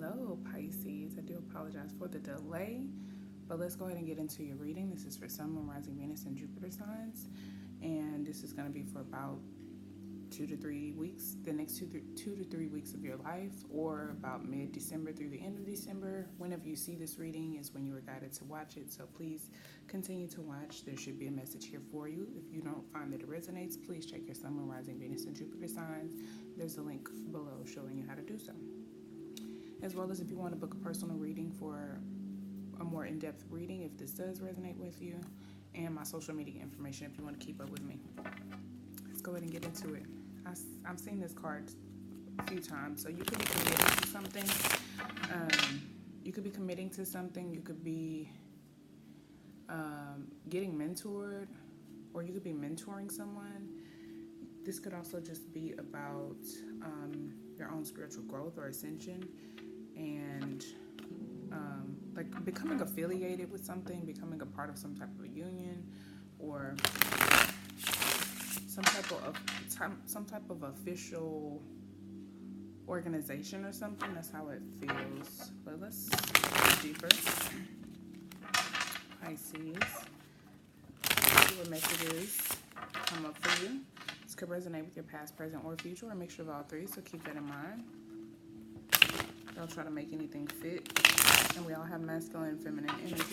Hello, Pisces. I do apologize for the delay, but let's go ahead and get into your reading. This is for Sun, Moon, Rising, Venus, and Jupiter signs, and this is going to be for about 2 to 3 weeks, the next 2 to 3 weeks of your life, or about mid-December through the end of December. Whenever you see this reading is when you were guided to watch it, so please continue to watch. There should be a message here for you. If you don't find that it resonates, please check your Sun, Moon, Rising, Venus, and Jupiter signs. There's a link below showing you how to do so. As well as if you want to book a personal reading for a more in-depth reading, if this does resonate with you, and my social media information if you want to keep up with me. Let's go ahead and get into it. I've seen this card a few times, so you could be committing to something. You could be committing to something. You could be getting mentored, or you could be mentoring someone. This could also just be about your own spiritual growth or ascension, and like becoming affiliated with something, becoming a part of some type of a union, or some type of official organization or something. That's how it feels. But let's go deeper. Pisces, see what messages come up for you. This could resonate with your past, present, or future, or a mixture of all three, so keep that in mind. Don't try to make anything fit. And we all have masculine and feminine energy.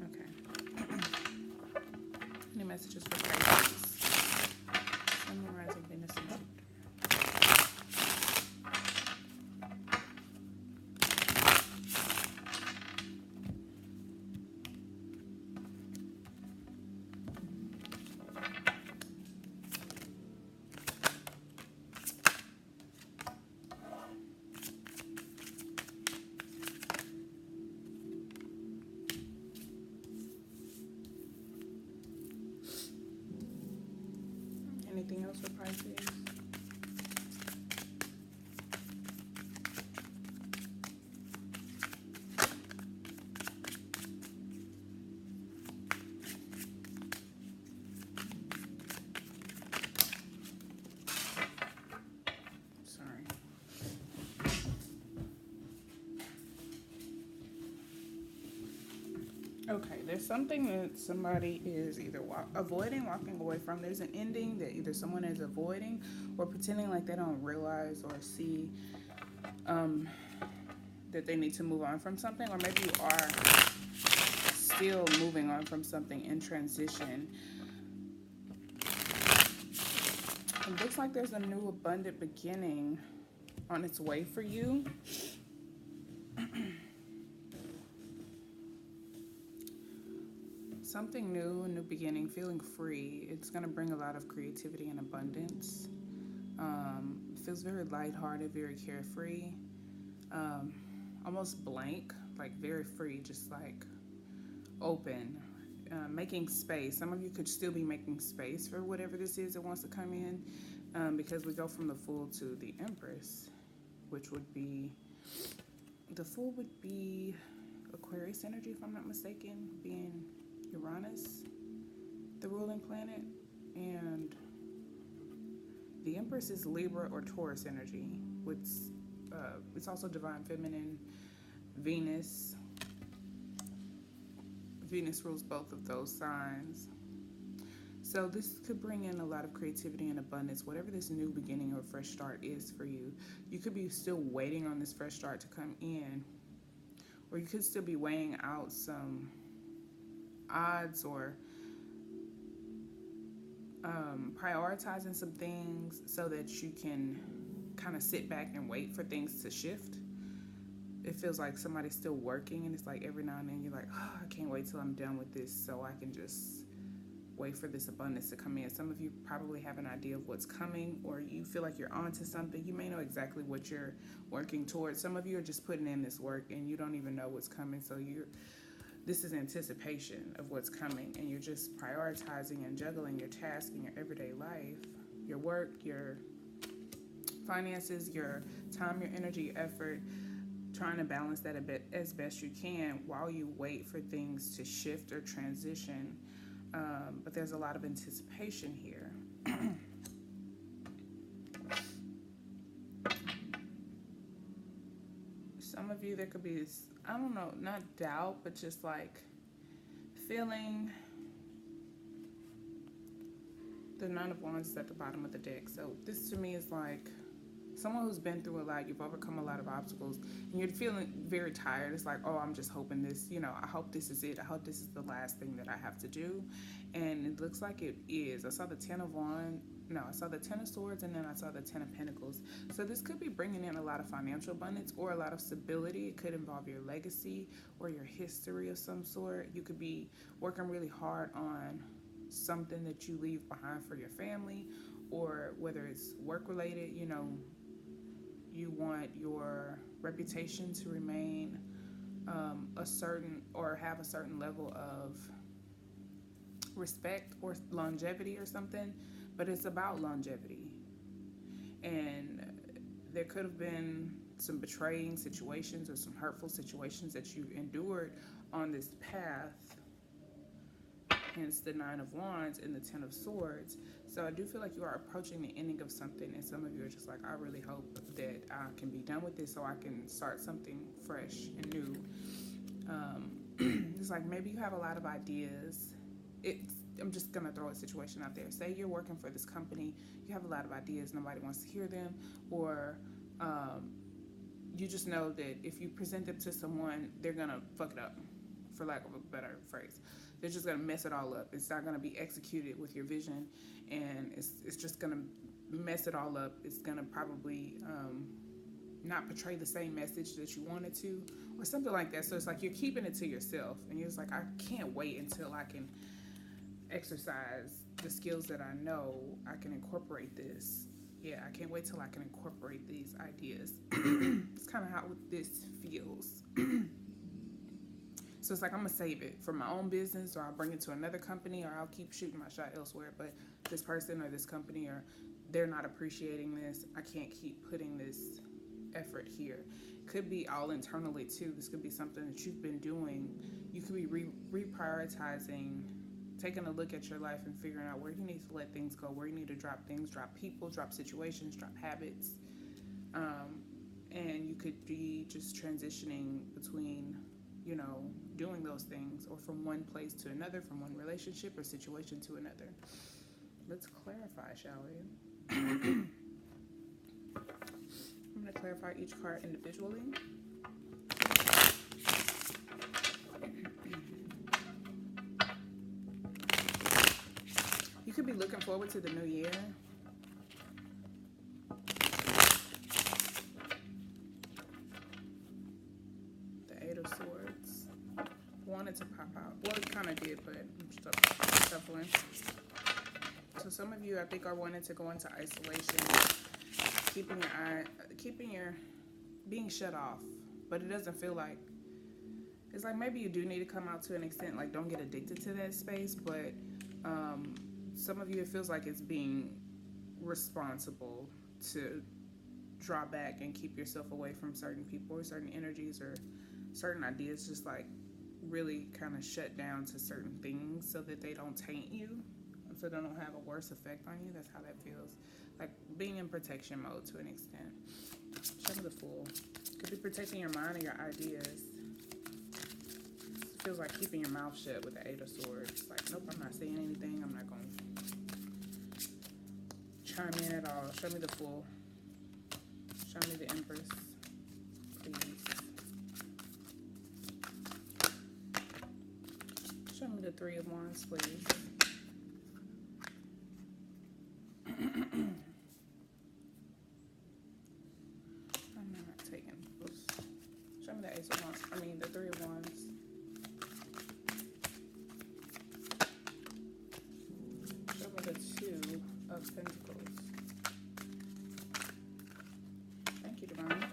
Okay. Any messages for Pisces? Sun, Moon, Rising, Venus, and Jupiter. Anything else for Pisces? Sorry. Okay, there's something that somebody is either avoiding, walking away from. There's an ending that either someone is avoiding or pretending like they don't realize or see that they need to move on from something, or maybe you are still moving on from something in transition. It looks like there's a new abundant beginning on its way for you. Something new, a new beginning, feeling free. It's going to bring a lot of creativity and abundance. It feels very lighthearted, very carefree, almost blank, like very free, just like open, making space. Some of you could still be making space for whatever this is that wants to come in, because we go from the Fool to the Empress, which would be, the Fool would be Aquarius energy, if I'm not mistaken, being Uranus, the ruling planet, and the Empress is Libra or Taurus energy, which it's also divine feminine. Venus rules both of those signs. So this could bring in a lot of creativity and abundance, whatever this new beginning or fresh start is for you. You could be still waiting on this fresh start to come in, or you could still be weighing out some odds or prioritizing some things so that you can kind of sit back and wait for things to shift. It feels like somebody's still working, and it's like every now and then you're like, oh, I can't wait till I'm done with this so I can just wait for this abundance to come in. Some of you probably have an idea of what's coming, or you feel like you're onto something. You may know exactly what you're working towards. Some of you are just putting in this work and you don't even know what's coming, so this is anticipation of what's coming, and you're just prioritizing and juggling your tasks in your everyday life, your work, your finances, your time, your energy, your effort, trying to balance that a bit as best you can while you wait for things to shift or transition. But there's a lot of anticipation here. Some of you, there could be this, I don't know, not doubt, but just like feeling. The Nine of Wands is at the bottom of the deck. So this to me is like someone who's been through a lot. You've overcome a lot of obstacles and you're feeling very tired. It's like, oh, I'm just hoping this, I hope this is it. I hope this is the last thing that I have to do. And it looks like it is. I saw the Ten of Swords, and then I saw the Ten of Pentacles. So this could be bringing in a lot of financial abundance or a lot of stability. It could involve your legacy or your history of some sort. You could be working really hard on something that you leave behind for your family, or whether it's work related, you want your reputation to remain a certain, or have a certain level of respect or longevity or something, but it's about longevity. And there could have been some betraying situations or some hurtful situations that you endured on this path, hence the Nine of Wands and the Ten of Swords. So I do feel like you are approaching the ending of something, and some of you are just like, I really hope that I can be done with this so I can start something fresh and new. It's like maybe you have a lot of ideas. I'm just going to throw a situation out there. Say you're working for this company, you have a lot of ideas, nobody wants to hear them, or you just know that if you present them to someone, they're going to fuck it up, for lack of a better phrase. They're just going to mess it all up. It's not going to be executed with your vision, and it's just going to mess it all up. It's going to probably not portray the same message that you wanted to, or something like that. So it's like you're keeping it to yourself, and you're just like, I can't wait until I can exercise the skills that I know. I can incorporate this. Yeah, I can't wait till I can incorporate these ideas. It's kind of how this feels. So it's like, I'm going to save it for my own business, or I'll bring it to another company, or I'll keep shooting my shot elsewhere. But this person or this company, or they're not appreciating this. I can't keep putting this effort here. Could be all internally too. This could be something that you've been doing. You could be reprioritizing, taking a look at your life and figuring out where you need to let things go, where you need to drop things, drop people, drop situations, drop habits. And you could be just transitioning between, doing those things, or from one place to another, from one relationship or situation to another. Let's clarify, shall we? I'm going to clarify each card individually. You could be looking forward to the new year. The Eight of Swords. Wanted to pop out. Well, it kind of did, but I'm still shuffling. So some of you, I think, are wanting to go into isolation, being shut off. But it doesn't feel like, it's like maybe you do need to come out to an extent, like don't get addicted to that space, but some of you, it feels like it's being responsible to draw back and keep yourself away from certain people or certain energies or certain ideas, just like really kind of shut down to certain things so that they don't taint you, so they don't have a worse effect on you. That's how that feels. Like being in protection mode to an extent. Show me the Fool. Could be protecting your mind or your ideas. It feels like keeping your mouth shut with the Eight of Swords. Like, nope, I'm not saying anything. I'm not going to chime in at all. Show me the Fool. Show me the Empress, please. Show me the Three of Wands, please. I'm not taking those. Show me the Ace of Wands. The Three of Wands. Show me the Two of Pentacles. Thank you, Divine.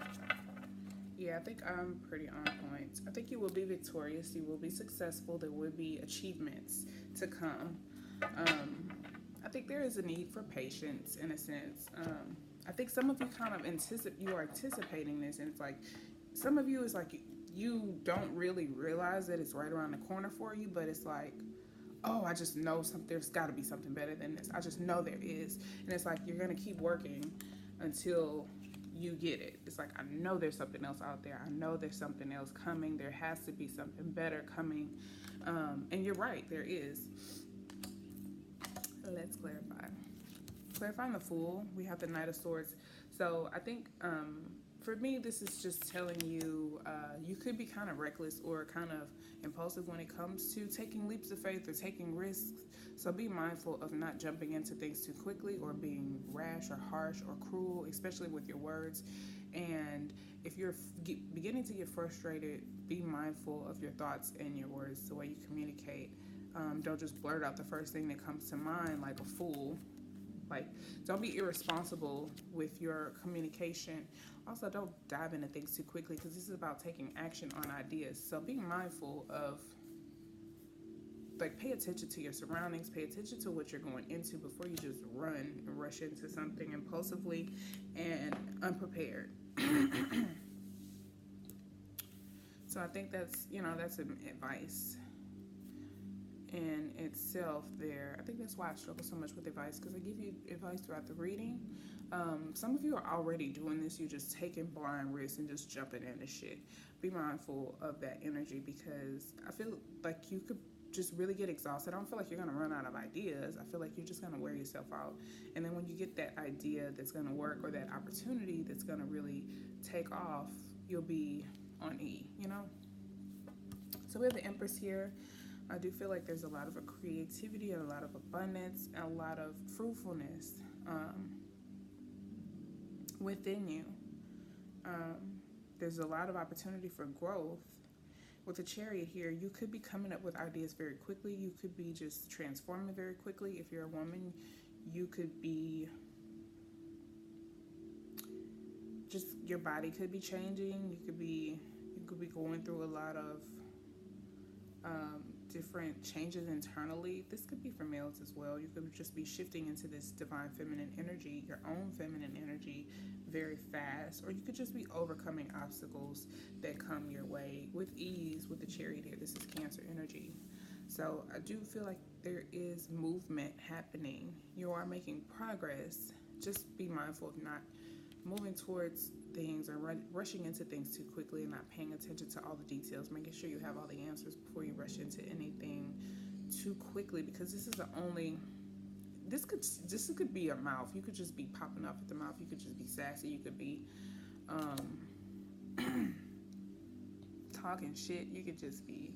Yeah, I think I'm pretty on point. I think you will be victorious. You will be successful. There will be achievements to come. I think there is a need for patience in a sense. I think some of you kind of are anticipating this, and it's like some of you is like you don't really realize that it's right around the corner for you, but it's like, oh, I just know there's got to be something better than this. I just know there is, and it's like you're gonna keep working until you get it. It's like, I know there's something else out there. I know there's something else coming. There has to be something better coming. And you're right, there is. Let's clarify. Clarifying the Fool, we have the Knight of Swords. So I think for me, this is just telling you you could be kind of reckless or kind of impulsive when it comes to taking leaps of faith or taking risks. So be mindful of not jumping into things too quickly or being rash or harsh or cruel, especially with your words. And if you're beginning to get frustrated, be mindful of your thoughts and your words, the way you communicate. Don't just blurt out the first thing that comes to mind like a fool. Like, don't be irresponsible with your communication. Also, don't dive into things too quickly, because this is about taking action on ideas. So be mindful of, like, pay attention to your surroundings, pay attention to what you're going into before you just run and rush into something impulsively and unprepared. So I think that's an advice in itself there. I think that's why I struggle so much with advice, because I give you advice throughout the reading. Some of you are already doing this. You're just taking blind risks and just jumping into shit. Be mindful of that energy, because I feel like you could just really get exhausted. I don't feel like you're going to run out of ideas. I feel like you're just going to wear yourself out. And then when you get that idea that's going to work, or that opportunity that's going to really take off, you'll be on E, So we have the Empress here. I do feel like there's a lot of creativity and a lot of abundance and a lot of fruitfulness within you. There's a lot of opportunity for growth. With the Chariot here, you could be coming up with ideas very quickly. You could be just transforming very quickly. If you're a woman, you could be just, your body could be changing. You could be going through a lot of different changes internally. This could be for males as well. You could just be shifting into this divine feminine energy, your own feminine energy, very fast. Or you could just be overcoming obstacles that come your way with ease with the Chariot here. This is Cancer energy. So I do feel like there is movement happening. You are making progress. Just be mindful of not moving towards things or rushing into things too quickly and not paying attention to all the details, making sure you have all the answers before you rush into anything too quickly, because this could be your mouth. You could just be popping off at the mouth. You could just be sassy. You could be talking shit. You could just be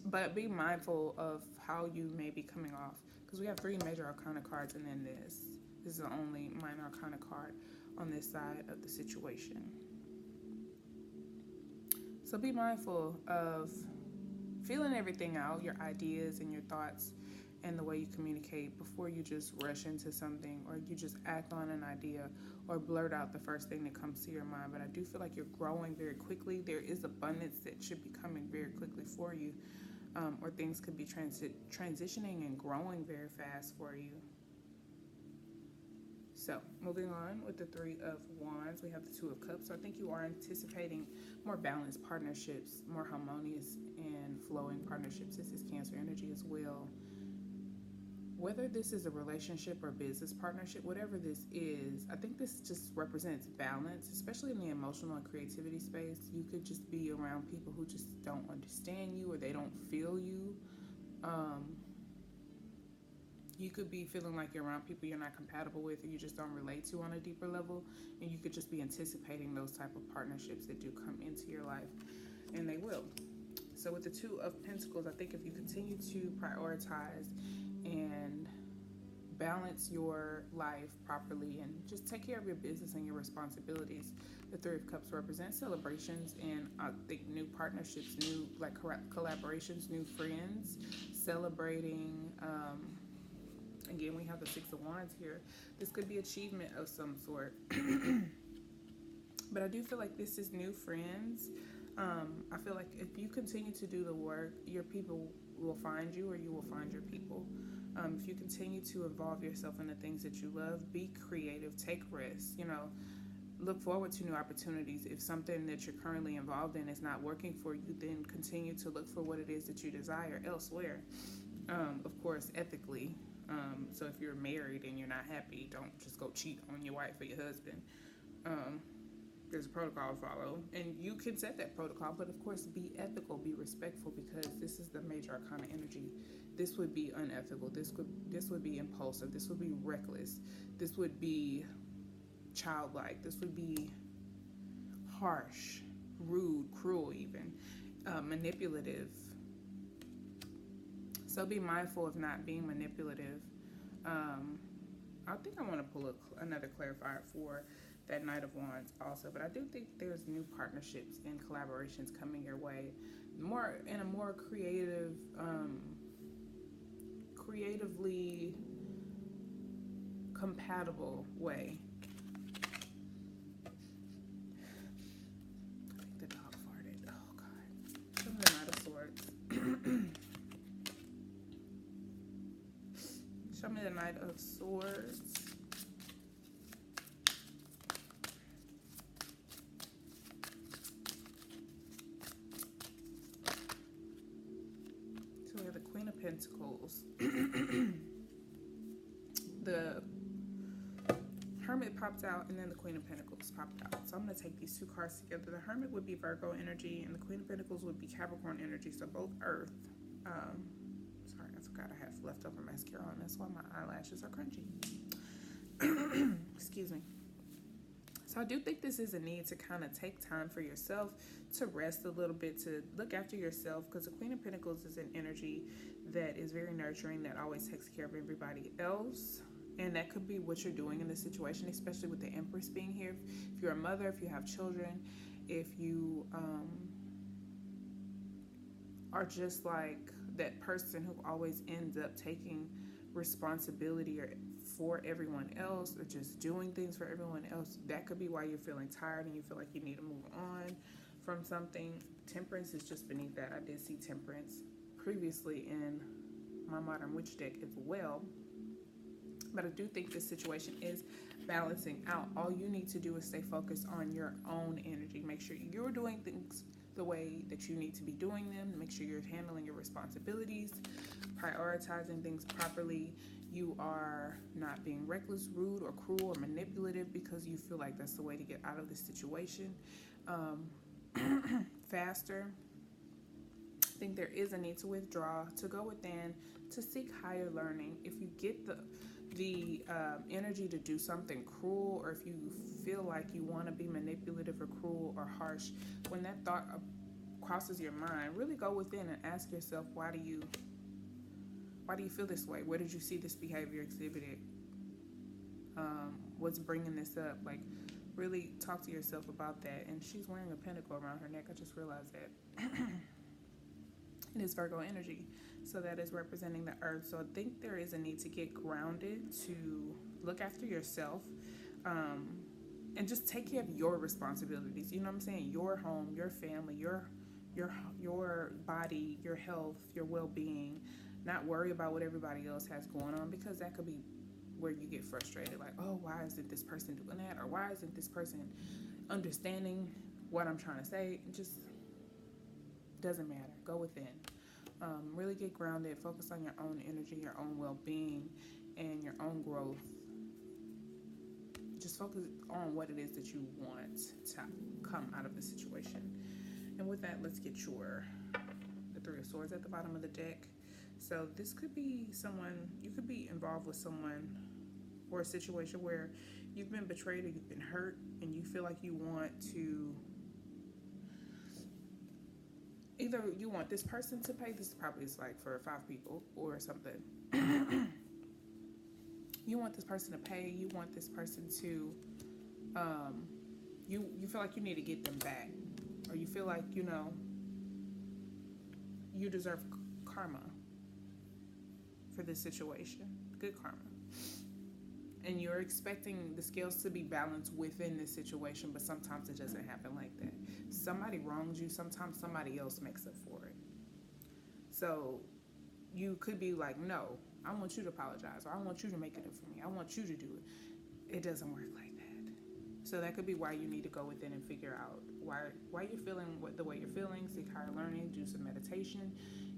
but be mindful of how you may be coming off, because we have 3 major arcana cards, and then this is the only minor arcana card on this side of the situation. So be mindful of feeling everything out, your ideas and your thoughts and the way you communicate, before you just rush into something or you just act on an idea or blurt out the first thing that comes to your mind. But I do feel like you're growing very quickly. There is abundance that should be coming very quickly for you, or things could be transitioning and growing very fast for you. So, moving on with the 3 of Wands, we have the 2 of Cups. So I think you are anticipating more balanced partnerships, more harmonious and flowing partnerships. This is Cancer energy as well. Whether this is a relationship or business partnership, whatever this is, I think this just represents balance, especially in the emotional and creativity space. You could just be around people who just don't understand you, or they don't feel you. You could be feeling like you're around people you're not compatible with, or you just don't relate to on a deeper level, and you could just be anticipating those type of partnerships that do come into your life, and they will. So with the 2 of Pentacles, I think if you continue to prioritize and balance your life properly and just take care of your business and your responsibilities, the 3 of Cups represents celebrations and I think new partnerships, new like collaborations, new friends, celebrating. Again, we have the 6 of Wands here. This could be achievement of some sort. But I do feel like this is new friends. I feel like if you continue to do the work, your people will find you, or you will find your people. If you continue to involve yourself in the things that you love, be creative, take risks, look forward to new opportunities. If something that you're currently involved in is not working for you, then continue to look for what it is that you desire elsewhere. Of course, ethically. So if you're married and you're not happy, don't just go cheat on your wife or your husband. There's a protocol to follow, and you can set that protocol, but of course be ethical, be respectful, because this is the major arcana energy. This would be unethical. This would be impulsive. This would be reckless. This would be childlike. This would be harsh, rude, cruel, even manipulative. So be mindful of not being manipulative. I think I want to pull another clarifier for that Knight of Wands also, but I do think there's new partnerships and collaborations coming your way, more in a more creatively compatible way. I think the dog farted. Oh God. Show me the Knight of Swords. Show me the Knight of Swords. So we have the Queen of Pentacles. The Hermit popped out, and then the Queen of Pentacles popped out. So I'm going to take these two cards together. The Hermit would be Virgo energy, and the Queen of Pentacles would be Capricorn energy. So both Earth. Sorry, I forgot I have leftover mascara on. That's why my eyelashes are crunchy. Excuse me. So I do think this is a need to kind of take time for yourself, to rest a little bit, to look after yourself, because the Queen of Pentacles is an energy that is very nurturing, that always takes care of everybody else. And that could be what you're doing in this situation, especially with the Empress being here. If you're a mother, if you have children, if you are just like that person who always ends up taking responsibility for everyone else, or just doing things for everyone else, that could be why you're feeling tired and you feel like you need to move on from something. Temperance is just beneath that. I did see Temperance previously in my Modern Witch deck as well. But I do think this situation is balancing out. All you need to do is stay focused on your own energy. Make sure you're doing things the way that you need to be doing them. Make sure you're handling your responsibilities, prioritizing things properly. You are not being reckless, rude, or cruel, or manipulative because you feel like that's the way to get out of this situation faster. I think there is a need to withdraw, to go within, to seek higher learning. If you get the energy to do something cruel, or if you feel like you want to be manipulative or cruel or harsh, when that thought crosses your mind, really go within and ask yourself, why do you feel this way? Where did you see this behavior exhibited? What's bringing this up? Like, really talk to yourself about that. And she's wearing a pentacle around her neck. I just realized that. It is Virgo energy, so that is representing the Earth. So I think there is a need to get grounded, to look after yourself, and just take care of your responsibilities. You know what I'm saying? Your home, your family, your body, your health, your well-being. Not worry about what everybody else has going on, because that could be where you get frustrated. Like, oh, why isn't this person doing that? Or why isn't this person understanding what I'm trying to say? It just doesn't matter. Go within. Really get grounded. Focus on your own energy, your own well-being, and your own growth. Just focus on what it is that you want to come out of the situation. And with that, let's get the Three of Swords at the bottom of the deck. So this could be someone, you could be involved with someone or a situation where you've been betrayed or you've been hurt, and you feel like you want to, either you want this person to pay, this probably is like for 5 people or something. You want this person to pay, you want this person to, you feel like you need to get them back, or you feel like, you deserve karma for this situation, good karma. And you're expecting the scales to be balanced within this situation, but sometimes it doesn't happen like that. Somebody wrongs you, sometimes somebody else makes up for it. So you could be like, no, I want you to apologize, or I want you to make it up for me. I want you to do it. It doesn't work like that. So that could be why you need to go within and figure out why you're feeling the way you're feeling, seek higher learning, do some meditation,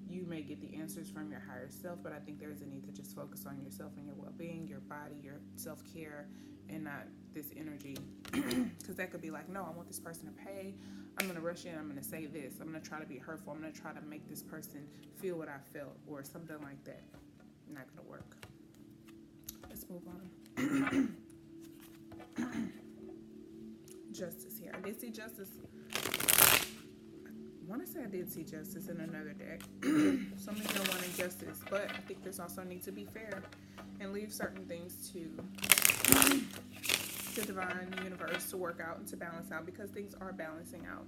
you may get the answers from your higher self, but I think there is a need to just focus on yourself and your well-being, your body, your self-care, and not this energy. Because that could be like, no, I want this person to pay. I'm going to rush in. I'm going to say this. I'm going to try to be hurtful. I'm going to try to make this person feel what I felt, or something like that. Not going to work. Let's move on. Justice here. I did see justice. I want to say I did see justice in another deck. Some of you are wanting justice, but I think there's also a need to be fair and leave certain things to the divine universe to work out and to balance out, because things are balancing out.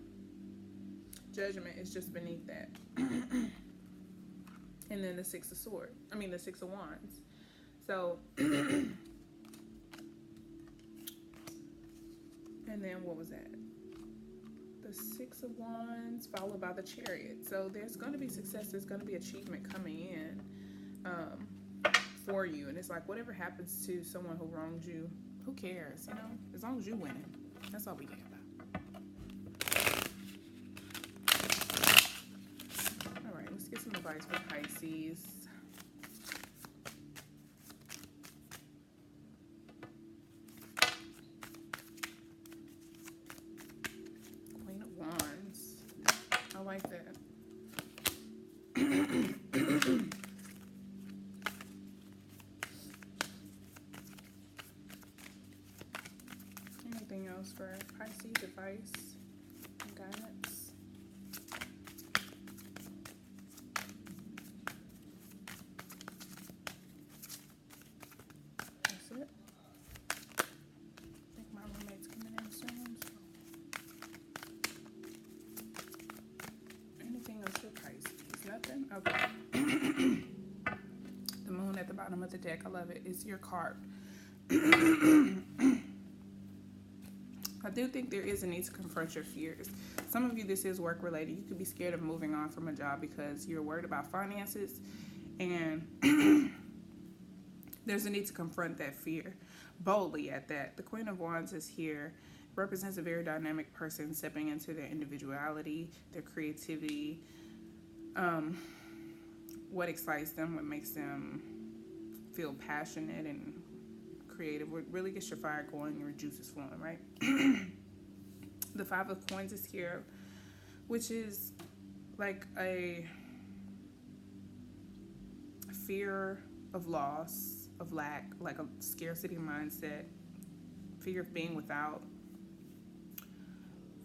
Judgment is just beneath that. And then the Six of Wands. So, and then what was that? The Six of Wands followed by the Chariot. So there's going to be success. There's going to be achievement coming in for you. And it's like, whatever happens to someone who wronged you, who cares? You know, as long as you're winning, that's all we care about. All right, let's get some advice for Pisces. Queen of Wands. I like that. Anything else for Pisces advice and guidance? That's it. I think my roommate's coming in soon. So. Anything else for Pisces? Nothing? Okay. The moon at the bottom of the deck. I love it. It's your card. I do think there is a need to confront your fears. Some of you, this is work related. You could be scared of moving on from a job because you're worried about finances, and there's a need to confront that fear boldly at that. The Queen of Wands is here, represents a very dynamic person stepping into their individuality, their creativity, what excites them, what makes them feel passionate and creative, what really gets your fire going, your juices flowing, right? The Five of Coins is here, which is like a fear of loss, of lack, like a scarcity mindset, fear of being without,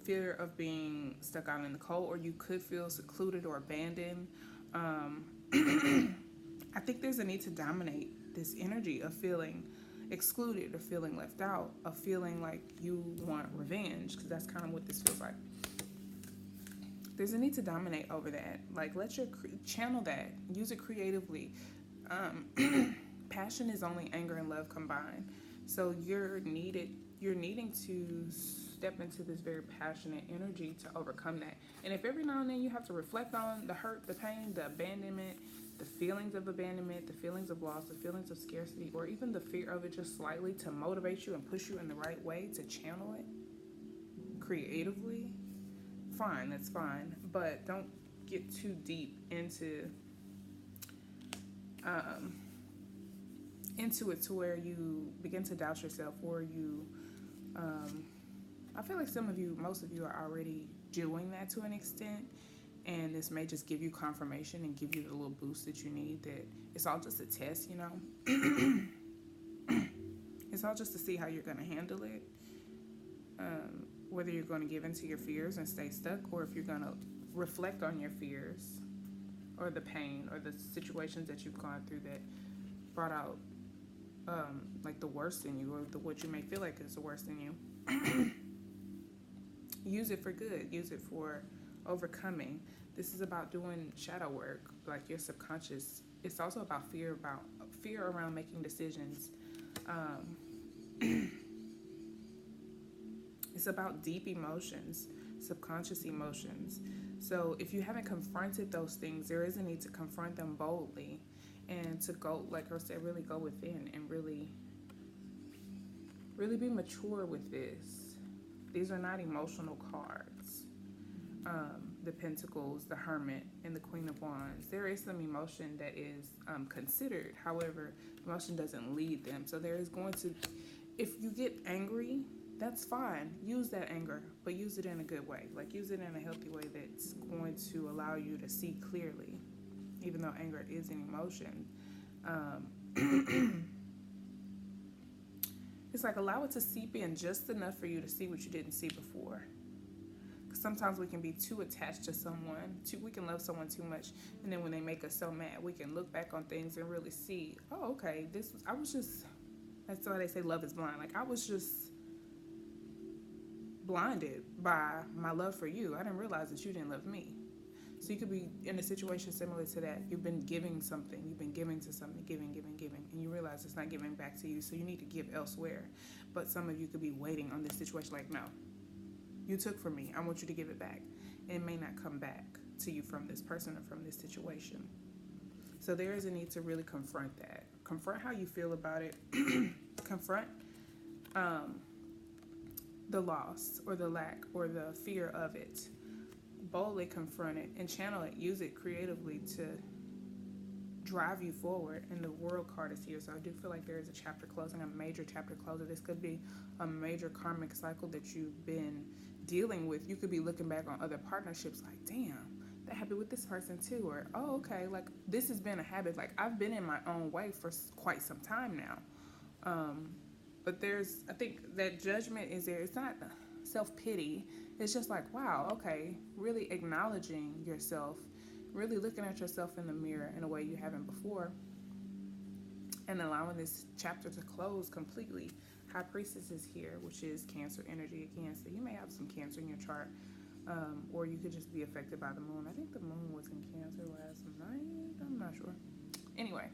fear of being stuck out in the cold, or you could feel secluded or abandoned. I think there's a need to dominate this energy of feeling excluded, of feeling left out, of feeling like you want revenge, because that's kind of what this feels like. There's a need to dominate over that. Like, let your channel that, use it creatively. Passion is only anger and love combined. So you're needing to step into this very passionate energy to overcome that. And if every now and then you have to reflect on the hurt, the pain, the abandonment, the feelings of abandonment, the feelings of loss, the feelings of scarcity, or even the fear of it just slightly to motivate you and push you in the right way to channel it creatively, fine, that's fine. But don't get too deep into it to where you begin to doubt yourself, or you I feel like most of you are already doing that to an extent, and this may just give you confirmation and give you the little boost that you need, that it's all just a test, you know. It's all just to see how you're going to handle it, whether you're going to give into your fears and stay stuck, or if you're going to reflect on your fears or the pain or the situations that you've gone through that brought out like the worst in you, or what you may feel like is the worst in you. Use it for good. Use it for overcoming. This is about doing shadow work, like your subconscious. It's also about fear around making decisions. It's about deep emotions, subconscious emotions. So if you haven't confronted those things, there is a need to confront them boldly, and to go, like I said, really go within and really be mature with this. These are not emotional cards. the Pentacles, the Hermit, and the Queen of Wands. There is some emotion that is considered. However, emotion doesn't lead them. So there is going to, if you get angry, that's fine. Use that anger, but use it in a good way. Like, use it in a healthy way that's going to allow you to see clearly, even though anger is an emotion. It's like, allow it to seep in just enough for you to see what you didn't see before. Because sometimes we can be too attached to someone. We can love someone too much. And then when they make us so mad, we can look back on things and really see, oh, okay, that's why they say love is blind. Like, I was just blinded by my love for you. I didn't realize that you didn't love me. So you could be in a situation similar to that. You've been giving something. You've been giving to something, giving. And you realize it's not giving back to you. So you need to give elsewhere. But some of you could be waiting on this situation like, no, you took from me. I want you to give it back. And it may not come back to you from this person or from this situation. So there is a need to really confront that. Confront how you feel about it. Confront the loss or the lack or the fear of it. Boldly confront it and channel it. Use it creatively to drive you forward. And the World card is here, so I do feel like there is a chapter closing, a major chapter closing. This could be a major karmic cycle that you've been dealing with. You could be looking back on other partnerships like, damn, that happened with this person too. Or, oh, okay, like, this has been a habit. Like, I've been in my own way for quite some time now. But I think that judgment is there. It's not self-pity. It's just like, wow, okay, really acknowledging yourself, really looking at yourself in the mirror in a way you haven't before, and allowing this chapter to close completely. High Priestess is here, which is Cancer energy again. So you may have some Cancer in your chart, or you could just be affected by the moon. I think the moon was in Cancer last night. I'm not sure. Anyway,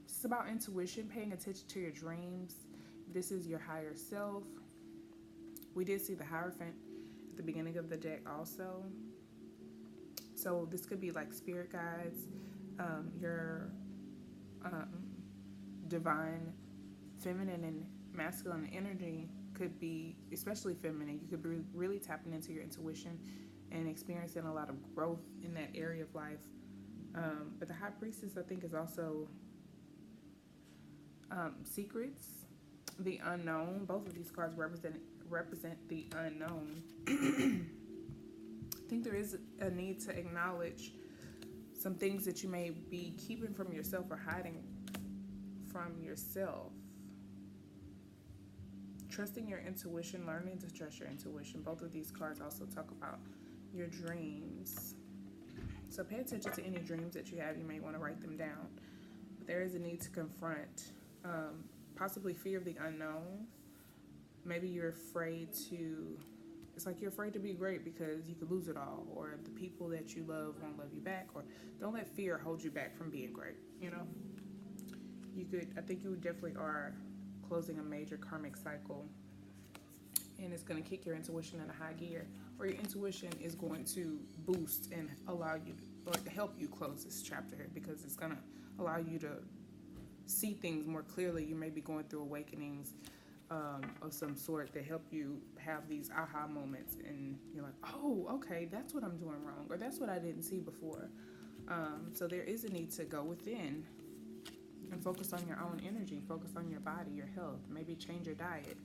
it's about intuition, paying attention to your dreams. This is your higher self. We did see the Hierophant at the beginning of the deck also. So this could be like spirit guides, your divine feminine and masculine energy could be, especially feminine. You could be really tapping into your intuition and experiencing a lot of growth in that area of life. But the High Priestess, I think, is also secrets, the unknown. Both of these cards represent the unknown. I think there is a need to acknowledge some things that you may be keeping from yourself or hiding from yourself. Trusting your intuition, learning to trust your intuition. Both of these cards also talk about your dreams. So pay attention to any dreams that you have. You may want to write them down. But there is a need to confront possibly fear of the unknown. Maybe you're afraid to, it's like you're afraid to be great because you could lose it all, or the people that you love won't love you back, or don't let fear hold you back from being great, you know? I think you definitely are closing a major karmic cycle, and it's going to kick your intuition in a high gear, or your intuition is going to boost and allow you, or help you close this chapter here, because it's going to allow you to see things more clearly. You may be going through awakenings of some sort that help you have these aha moments, and you're like, oh, okay, that's what I'm doing wrong, or that's what I didn't see before. So there is a need to go within and focus on your own energy, focus on your body, your health, maybe change your diet,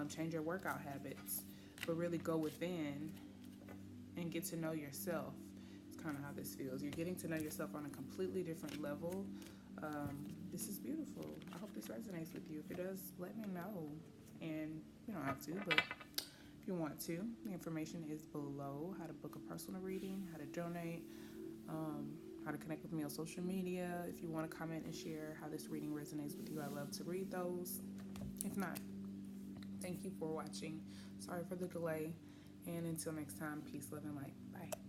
change your workout habits, but really go within and get to know yourself. It's kind of how this feels. You're getting to know yourself on a completely different level. This is beautiful. I hope this resonates with you. If it does, let me know. And you don't have to, but if you want to, the information is below. How to book a personal reading, how to donate, how to connect with me on social media. If you want to comment and share how this reading resonates with you, I love to read those. If not, thank you for watching. Sorry for the delay. And until next time, peace, love, and light. Bye.